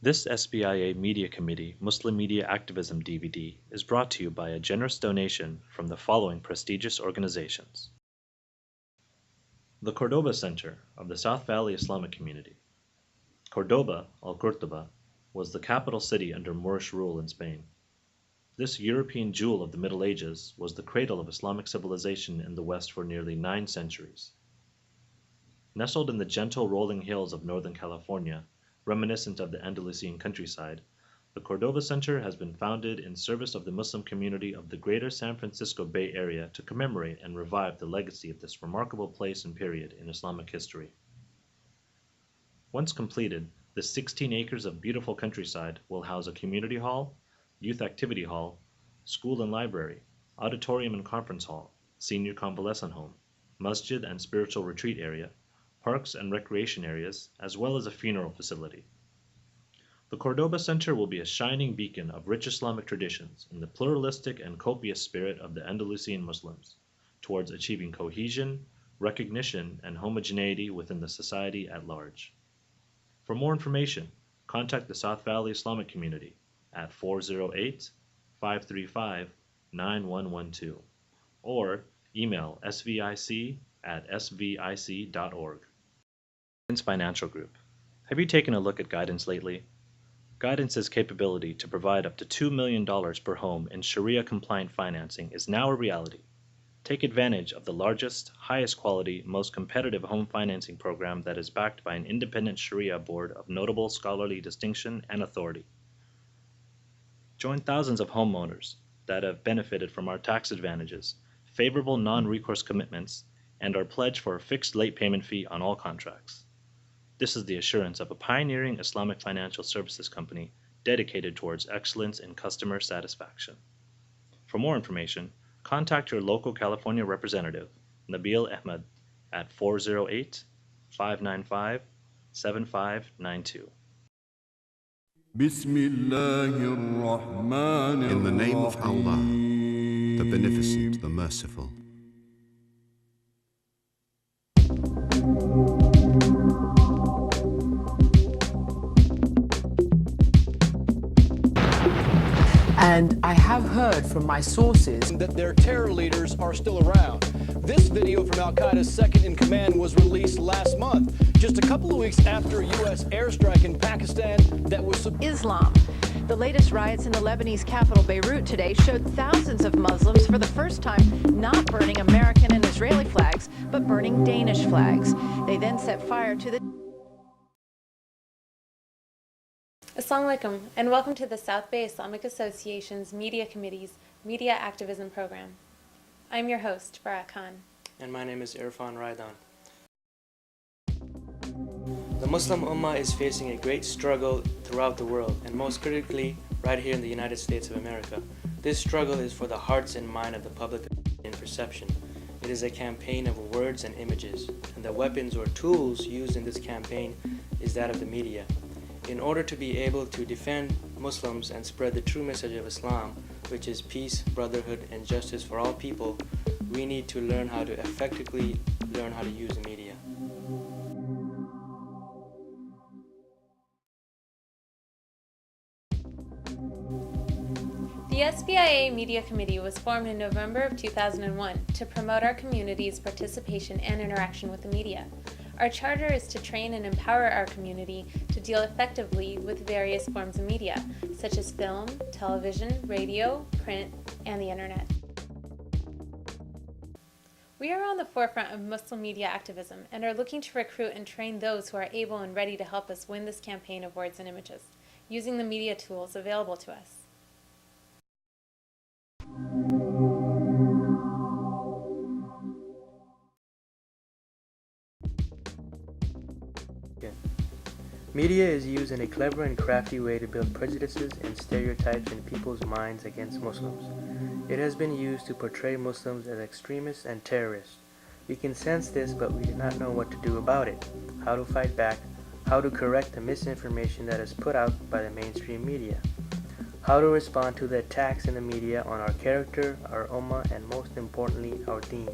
This SBIA Media Committee Muslim Media Activism DVD is brought to you by a generous donation from the following prestigious organizations. The Cordoba Center of the South Valley Islamic Community. Cordoba, Al-Qurtuba, was the capital city under Moorish rule in Spain. This European jewel of the Middle Ages was the cradle of Islamic civilization in the West for nearly 9 centuries. Nestled in the gentle rolling hills of Northern California, reminiscent of the Andalusian countryside, the Cordoba Center has been founded in service of the Muslim community of the greater San Francisco Bay Area to commemorate and revive the legacy of this remarkable place and period in Islamic history. Once completed, the 16 acres of beautiful countryside will house a community hall, youth activity hall, school and library, auditorium and conference hall, senior convalescent home, masjid and spiritual retreat area, parks and recreation areas, as well as a funeral facility. The Cordoba Center will be a shining beacon of rich Islamic traditions in the pluralistic and copious spirit of the Andalusian Muslims, towards achieving cohesion, recognition, and homogeneity within the society at large. For more information, contact the South Valley Islamic Community at 408-535-9112 or email svic@svic.org. Guidance Financial Group. Have you taken a look at Guidance lately? Guidance's capability to provide up to $2 million per home in Sharia-compliant financing is now a reality. Take advantage of the largest, highest quality, most competitive home financing program that is backed by an independent Sharia board of notable scholarly distinction and authority. Join thousands of homeowners that have benefited from our tax advantages, favorable non-recourse commitments, and our pledge for a fixed late payment fee on all contracts. This is the assurance of a pioneering Islamic financial services company dedicated towards excellence in customer satisfaction. For more information, contact your local California representative, Nabil Ahmed, at 408-595-7592. In the name of Allah, the Beneficent, the Merciful. And I have heard from my sources that their terror leaders are still around. This video from Al-Qaeda's second-in-command was released last month, just a couple of weeks after a U.S. airstrike in Pakistan that was... Islam. The latest riots in the Lebanese capital, Beirut, today showed thousands of Muslims for the first time not burning American and Israeli flags, but burning Danish flags. They then set fire to the... Assalamu alaikum, and welcome to the South Bay Islamic Association's Media Committee's Media Activism Program. I'm your host, Barak Khan. And my name is Irfan Raidan. The Muslim Ummah is facing a great struggle throughout the world, and most critically, right here in the United States of America. This struggle is for the hearts and mind of the public in perception. It is a campaign of words and images, and the weapons or tools used in this campaign is that of the media. In order to be able to defend Muslims and spread the true message of Islam, which is peace, brotherhood, and justice for all people, we need to learn how to effectively learn how to use the media. The SBIA Media Committee was formed in November of 2001 to promote our community's participation and interaction with the media. Our charter is to train and empower our community to deal effectively with various forms of media, such as film, television, radio, print, and the internet. We are on the forefront of Muslim media activism and are looking to recruit and train those who are able and ready to help us win this campaign of words and images, using the media tools available to us. Media is used in a clever and crafty way to build prejudices and stereotypes in people's minds against Muslims. It has been used to portray Muslims as extremists and terrorists. We can sense this, but we do not know what to do about it, how to fight back, how to correct the misinformation that is put out by the mainstream media, how to respond to the attacks in the media on our character, our ummah, and most importantly, our deen.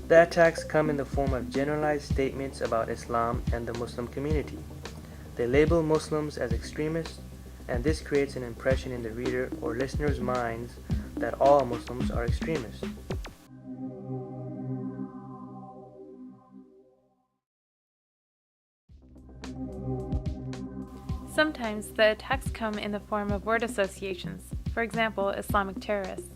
The attacks come in the form of generalized statements about Islam and the Muslim community. They label Muslims as extremists, and this creates an impression in the reader or listener's minds that all Muslims are extremists. Sometimes the attacks come in the form of word associations, for example, Islamic terrorists.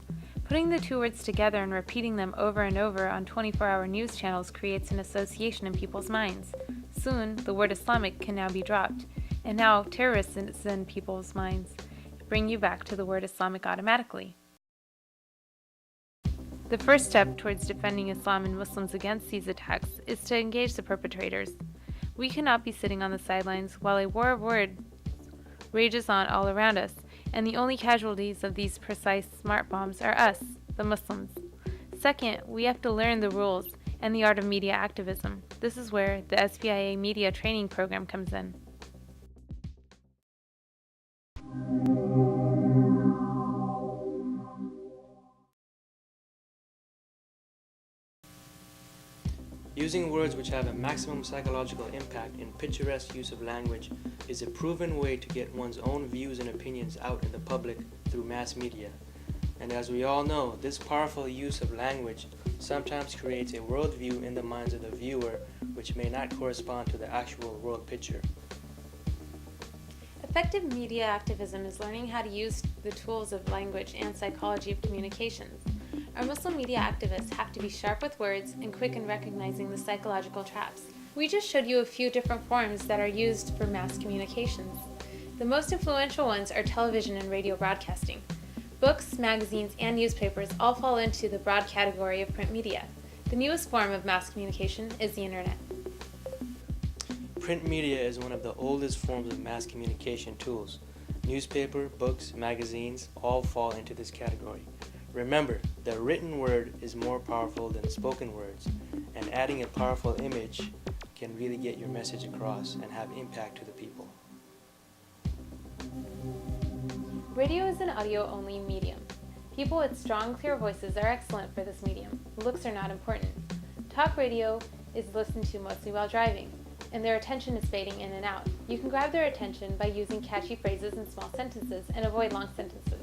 Putting the two words together and repeating them over and over on 24-hour news channels creates an association in people's minds. Soon, the word Islamic can now be dropped, and now terrorists is in people's minds. Bring you back to the word Islamic automatically. The first step towards defending Islam and Muslims against these attacks is to engage the perpetrators. We cannot be sitting on the sidelines while a war of words rages on all around us, and the only casualties of these precise smart bombs are us, the Muslims. Second, we have to learn the rules and the art of media activism. This is where the SBIA media training program comes in. Using words which have a maximum psychological impact in picturesque use of language is a proven way to get one's own views and opinions out in the public through mass media. And as we all know, this powerful use of language sometimes creates a worldview in the minds of the viewer which may not correspond to the actual world picture. Effective media activism is learning how to use the tools of language and psychology of communications. Our Muslim media activists have to be sharp with words and quick in recognizing the psychological traps. We just showed you a few different forms that are used for mass communications. The most influential ones are television and radio broadcasting. Books, magazines, and newspapers all fall into the broad category of print media. The newest form of mass communication is the internet. Print media is one of the oldest forms of mass communication tools. Newspaper, books, magazines all fall into this category. Remember, the written word is more powerful than spoken words, and adding a powerful image can really get your message across and have impact to the people. Radio is an audio-only medium. People with strong, clear voices are excellent for this medium. Looks are not important. Talk radio is listened to mostly while driving, and their attention is fading in and out. You can grab their attention by using catchy phrases and small sentences and avoid long sentences.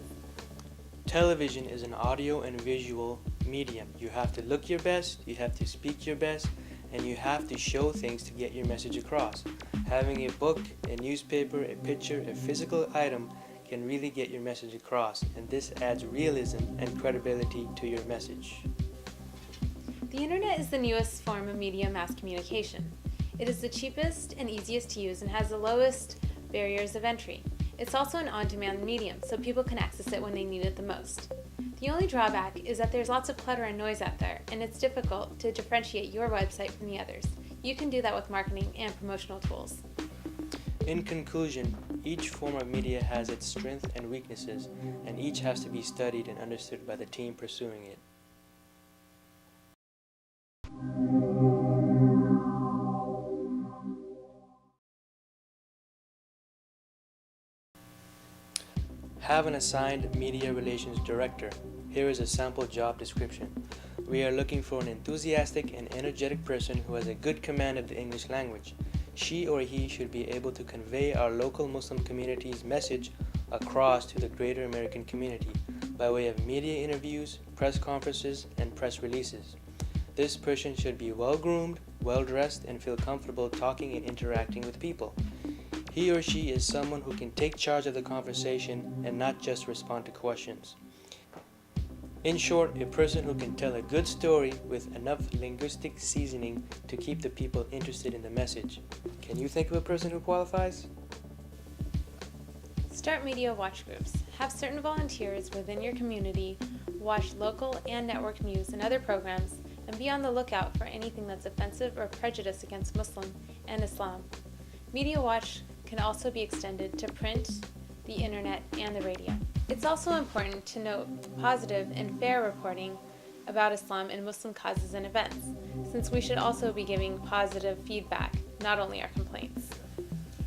Television is an audio and visual medium. You have to look your best, you have to speak your best, and you have to show things to get your message across. Having a book, a newspaper, a picture, a physical item can really get your message across, and this adds realism and credibility to your message. The internet is the newest form of media mass communication. It is the cheapest and easiest to use and has the lowest barriers of entry. It's also an on-demand medium, so people can access it when they need it the most. The only drawback is that there's lots of clutter and noise out there, and it's difficult to differentiate your website from the others. You can do that with marketing and promotional tools. In conclusion, each form of media has its strengths and weaknesses, and each has to be studied and understood by the team pursuing it. Have an assigned media relations director. Here is a sample job description. We are looking for an enthusiastic and energetic person who has a good command of the English language. She or he should be able to convey our local Muslim community's message across to the greater American community by way of media interviews, press conferences, and press releases. This person should be well-groomed, well-dressed, and feel comfortable talking and interacting with people. He or she is someone who can take charge of the conversation and not just respond to questions. In short, a person who can tell a good story with enough linguistic seasoning to keep the people interested in the message. Can you think of a person who qualifies? Start media watch groups. Have certain volunteers within your community watch local and network news and other programs, and be on the lookout for anything that's offensive or prejudiced against Muslim and Islam. Media watch can also be extended to print, the internet, and the radio. It's also important to note positive and fair reporting about Islam and Muslim causes and events, since we should also be giving positive feedback, not only our complaints.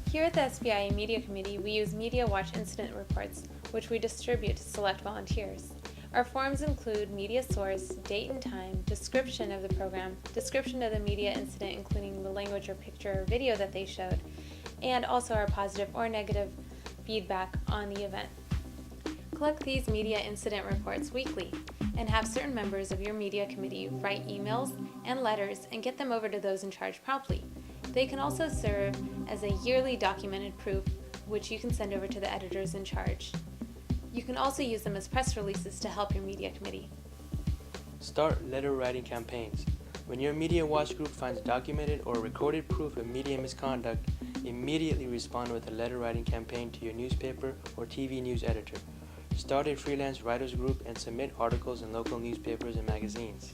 Here at the SBIA Media Committee, we use Media Watch incident reports, which we distribute to select volunteers. Our forms include media source, date and time, description of the program, description of the media incident including the language or picture or video that they showed, and also our positive or negative feedback on the event. Collect these media incident reports weekly and have certain members of your media committee write emails and letters and get them over to those in charge promptly. They can also serve as a yearly documented proof, which you can send over to the editors in charge. You can also use them as press releases to help your media committee. Start letter writing campaigns. When your media watch group finds documented or recorded proof of media misconduct, immediately respond with a letter writing campaign to your newspaper or TV news editor. Start a freelance writers group and submit articles in local newspapers and magazines.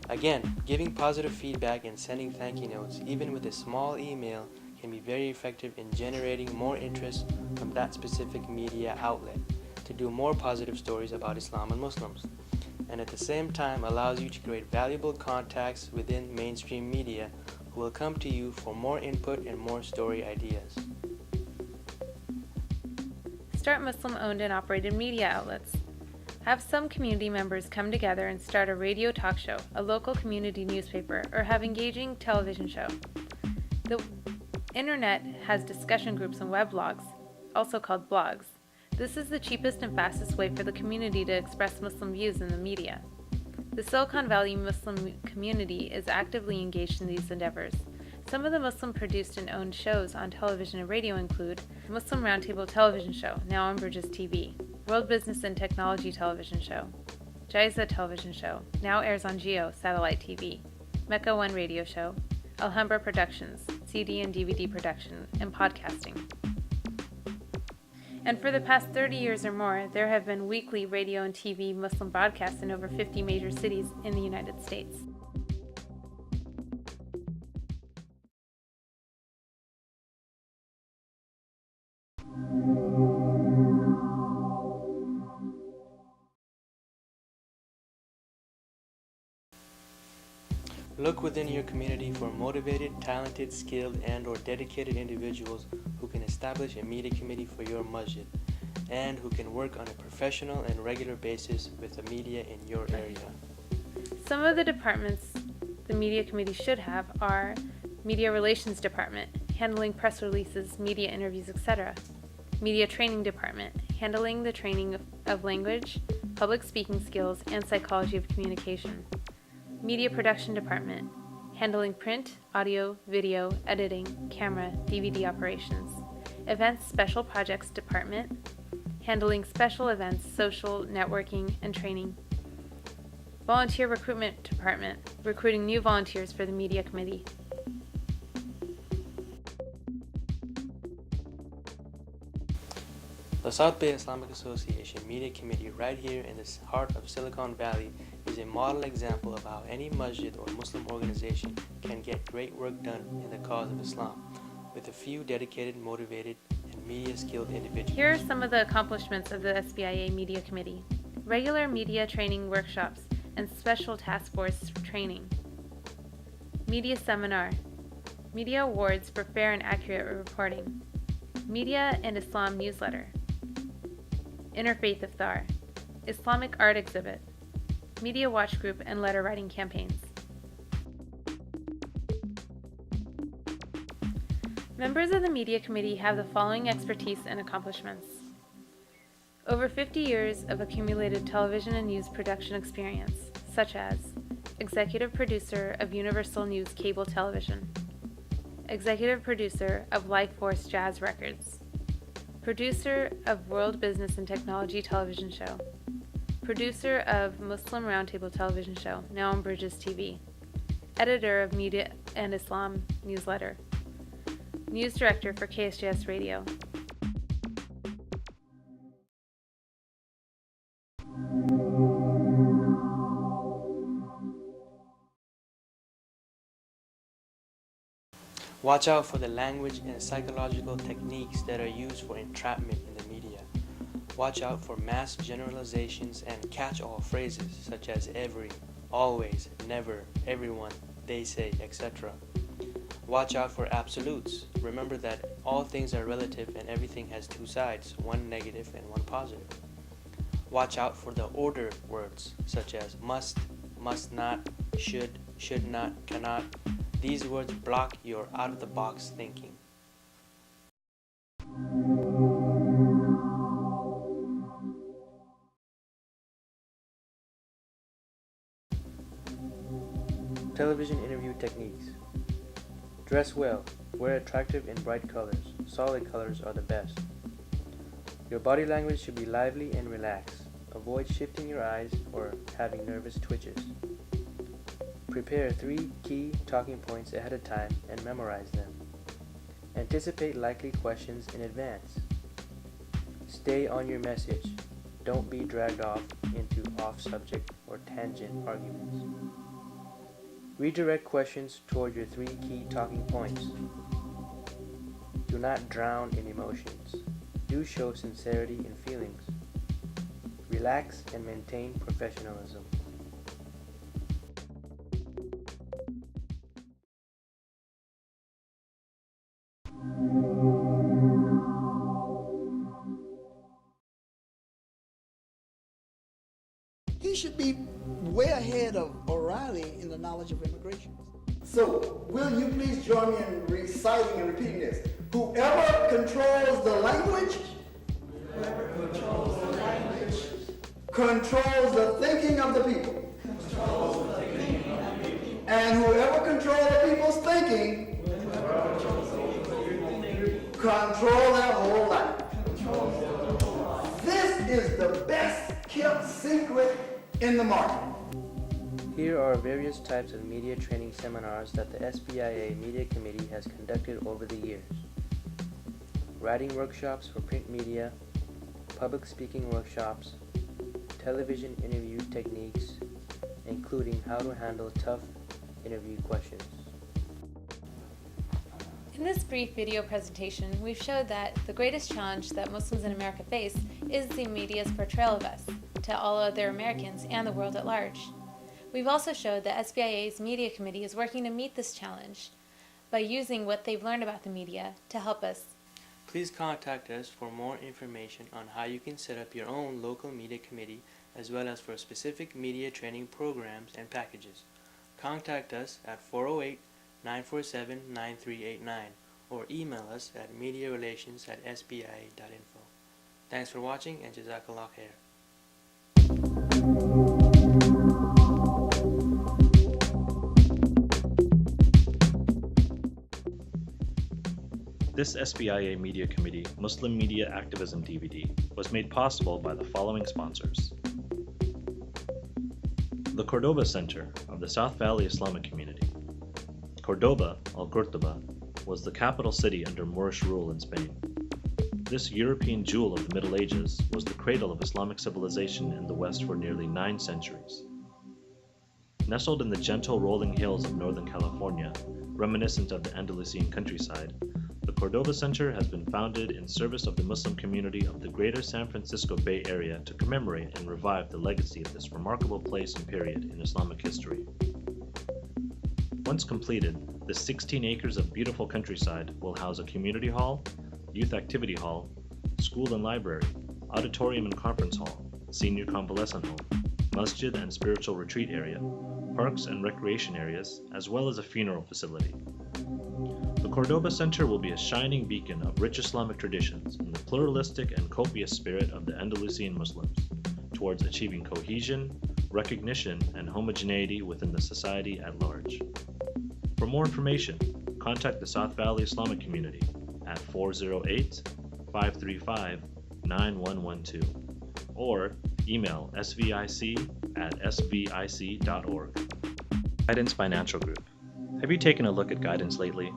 Again, giving positive feedback and sending thank you notes, even with a small email, can be very effective in generating more interest from that specific media outlet to do more positive stories about Islam and Muslims, and at the same time allows you to create valuable contacts within mainstream media who will come to you for more input and more story ideas. Start Muslim-owned and operated media outlets. Have some community members come together and start a radio talk show, a local community newspaper, or have engaging television show. The internet has discussion groups and weblogs, also called blogs. This is the cheapest and fastest way for the community to express Muslim views in the media. The Silicon Valley Muslim community is actively engaged in these endeavors. Some of the Muslim-produced and owned shows on television and radio include Muslim Roundtable Television Show, now on Bridges TV, World Business and Technology Television Show, Jaiza Television Show, now airs on Geo Satellite TV, Mecca One Radio Show, Alhambra Productions, CD and DVD production, and podcasting. And for the past 30 years or more, there have been weekly radio and TV Muslim broadcasts in over 50 major cities in the United States. Look within your community for motivated, talented, skilled, and/or dedicated individuals who can establish a media committee for your masjid and who can work on a professional and regular basis with the media in your area. Some of the departments the media committee should have are Media Relations Department, handling press releases, media interviews, etc. Media Training Department, handling the training of language, public speaking skills, and psychology of communication. Media Production Department, handling print, audio, video, editing, camera, DVD operations. Events Special Projects Department, handling special events, social, networking, and training. Volunteer Recruitment Department, recruiting new volunteers for the Media Committee. The South Bay Islamic Association Media Committee right here in the heart of Silicon Valley is a model example of how any masjid or Muslim organization can get great work done in the cause of Islam with a few dedicated, motivated, and media-skilled individuals. Here are some of the accomplishments of the SBIA Media Committee. Regular media training workshops and special task force training. Media Seminar. Media Awards for fair and accurate reporting. Media and Islam Newsletter. Interfaith Iftar. Islamic Art Exhibit. Media Watch Group and letter writing campaigns. Members of the Media Committee have the following expertise and accomplishments. Over 50 years of accumulated television and news production experience, such as Executive Producer of Universal News Cable Television, Executive Producer of Life Force Jazz Records, Producer of World Business and Technology Television Show, Producer of Muslim Roundtable Television Show, now on Bridges TV, Editor of Media and Islam Newsletter, News Director for KSJS Radio. Watch out for the language and psychological techniques that are used for entrapment in the media. Watch out for mass generalizations and catch-all phrases such as every, always, never, everyone, they say, etc. Watch out for absolutes. Remember that all things are relative and everything has two sides, one negative and one positive. Watch out for the order words such as must not, should not, cannot. These words block your out-of-the-box thinking. Television interview techniques. Dress well. Wear attractive and bright colors. Solid colors are the best. Your body language should be lively and relaxed. Avoid shifting your eyes or having nervous twitches. Prepare 3 key talking points ahead of time and memorize them. Anticipate likely questions in advance. Stay on your message. Don't be dragged off into off-subject or tangent arguments. Redirect questions toward your 3 key talking points. Do not drown in emotions. Do show sincerity in feelings. Relax and maintain professionalism. He should be way ahead of O'Reilly in the knowledge of immigration. So, will you please join me in reciting and repeating this? Whoever controls the language, controls the thinking of the people. And whoever controls the people's thinking, control their whole life. This is the best kept secret in the market. Here are various types of media training seminars that the SBIA Media Committee has conducted over the years. Writing workshops for print media, public speaking workshops, television interview techniques, including how to handle tough interview questions. In this brief video presentation, we've showed that the greatest challenge that Muslims in America face is the media's portrayal of us to all other Americans and the world at large. We've also showed that SBIA's Media Committee is working to meet this challenge by using what they've learned about the media to help us. Please contact us for more information on how you can set up your own local media committee, as well as for specific media training programs and packages. Contact us at 408-947-9389 or email us at mediarelations@sbia.info. Thanks for watching, and Jazakallah khair. This SBIA Media Committee Muslim Media Activism DVD was made possible by the following sponsors. The Cordoba Center of the South Valley Islamic Community. Cordoba, Al-Qurtuba, was the capital city under Moorish rule in Spain. This European jewel of the Middle Ages was the cradle of Islamic civilization in the West for nearly 9 centuries. Nestled in the gentle rolling hills of Northern California, reminiscent of the Andalusian countryside, the Cordoba Center has been founded in service of the Muslim community of the greater San Francisco Bay Area to commemorate and revive the legacy of this remarkable place and period in Islamic history. Once completed, the 16 acres of beautiful countryside will house a community hall, youth activity hall, school and library, auditorium and conference hall, senior convalescent home, masjid and spiritual retreat area, parks and recreation areas, as well as a funeral facility. The Cordoba Center will be a shining beacon of rich Islamic traditions in the pluralistic and copious spirit of the Andalusian Muslims, towards achieving cohesion, recognition, and homogeneity within the society at large. For more information, contact the South Valley Islamic Community at 408-535-9112 or email svic@svic.org. Guidance Financial Group. Have you taken a look at Guidance lately?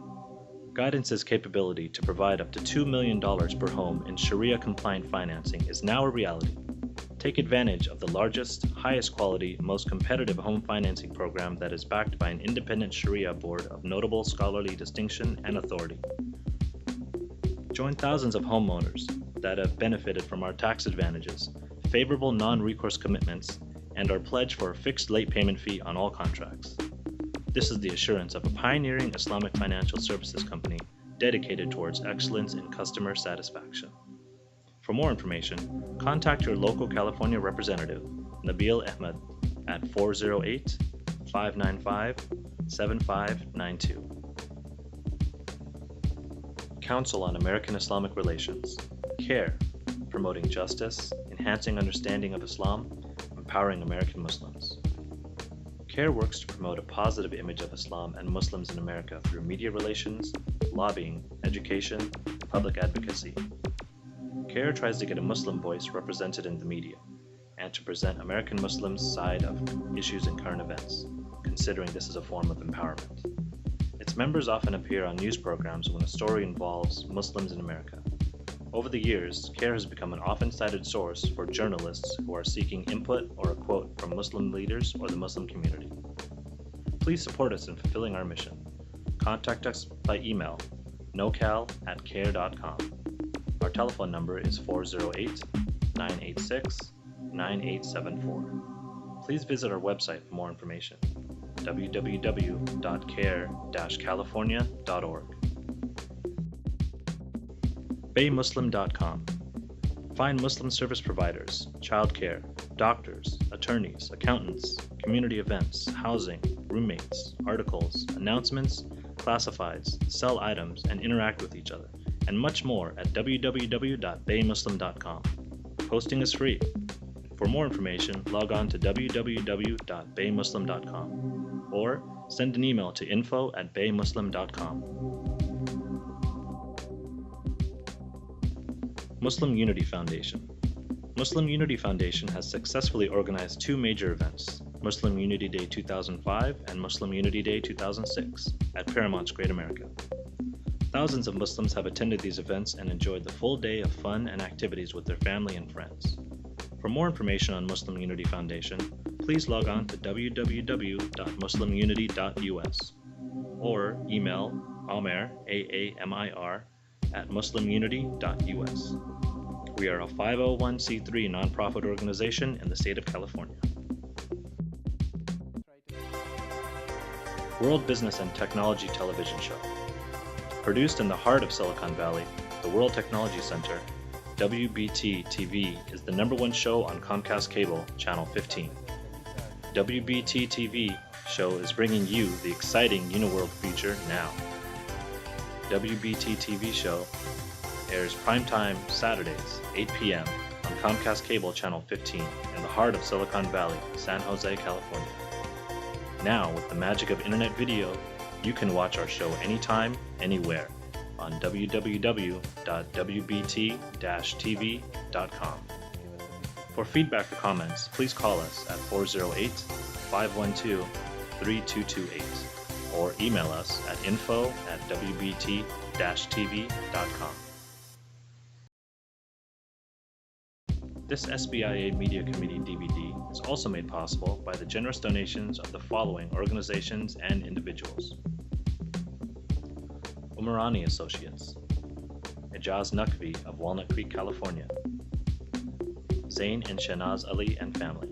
Guidance's capability to provide up to $2 million per home in Sharia-compliant financing is now a reality. Take advantage of the largest, highest quality, most competitive home financing program that is backed by an independent Sharia board of notable scholarly distinction and authority. Join thousands of homeowners that have benefited from our tax advantages, favorable non-recourse commitments, and our pledge for a fixed late payment fee on all contracts. This is the assurance of a pioneering Islamic financial services company dedicated towards excellence in customer satisfaction. For more information, contact your local California representative, Nabil Ahmed, at 408-595-7592. Council on American Islamic Relations. CARE, promoting justice, enhancing understanding of Islam, empowering American Muslims. CARE works to promote a positive image of Islam and Muslims in America through media relations, lobbying, education, and public advocacy. CARE tries to get a Muslim voice represented in the media, and to present American Muslims' side of issues and current events, considering this is a form of empowerment. Its members often appear on news programs when a story involves Muslims in America. Over the years, CARE has become an often cited source for journalists who are seeking input or a quote from Muslim leaders or the Muslim community. Please support us in fulfilling our mission. Contact us by email, nocal@care.com. Our telephone number is 408-986-9874. Please visit our website for more information, www.care-california.org. BayMuslim.com. Find Muslim service providers, childcare, doctors, attorneys, accountants, community events, housing, roommates, articles, announcements, classifieds, sell items, and interact with each other, and much more at www.baymuslim.com. Posting is free. For more information, log on to www.baymuslim.com or send an email to info@baymuslim.com. Muslim Unity Foundation. Muslim Unity Foundation has successfully organized two major events, Muslim Unity Day 2005 and Muslim Unity Day 2006, at Paramount's Great America. Thousands of Muslims have attended these events and enjoyed the full day of fun and activities with their family and friends. For more information on Muslim Unity Foundation, please log on to www.muslimunity.us or email Amir, AAMIR, at muslimunity.us. We are a 501c3 nonprofit organization in the state of California. World Business and Technology Television Show. Produced in the heart of Silicon Valley, the World Technology Center, WBT-TV is the #1 show on Comcast Cable, Channel 15. WBT-TV show is bringing you the exciting Uniworld feature now. WBT-TV show airs primetime Saturdays, 8 p.m. on Comcast Cable Channel 15 in the heart of Silicon Valley, San Jose, California. Now, with the magic of internet video, you can watch our show anytime, anywhere on www.wbt-tv.com. For feedback or comments, please call us at 408-512-3228 or email us at info@wbt-tv.com. This SBIA Media Committee DVD is also made possible by the generous donations of the following organizations and individuals: Umarani Associates, Ijaz Naqvi of Walnut Creek, California, Zain and Shanaz Ali and family.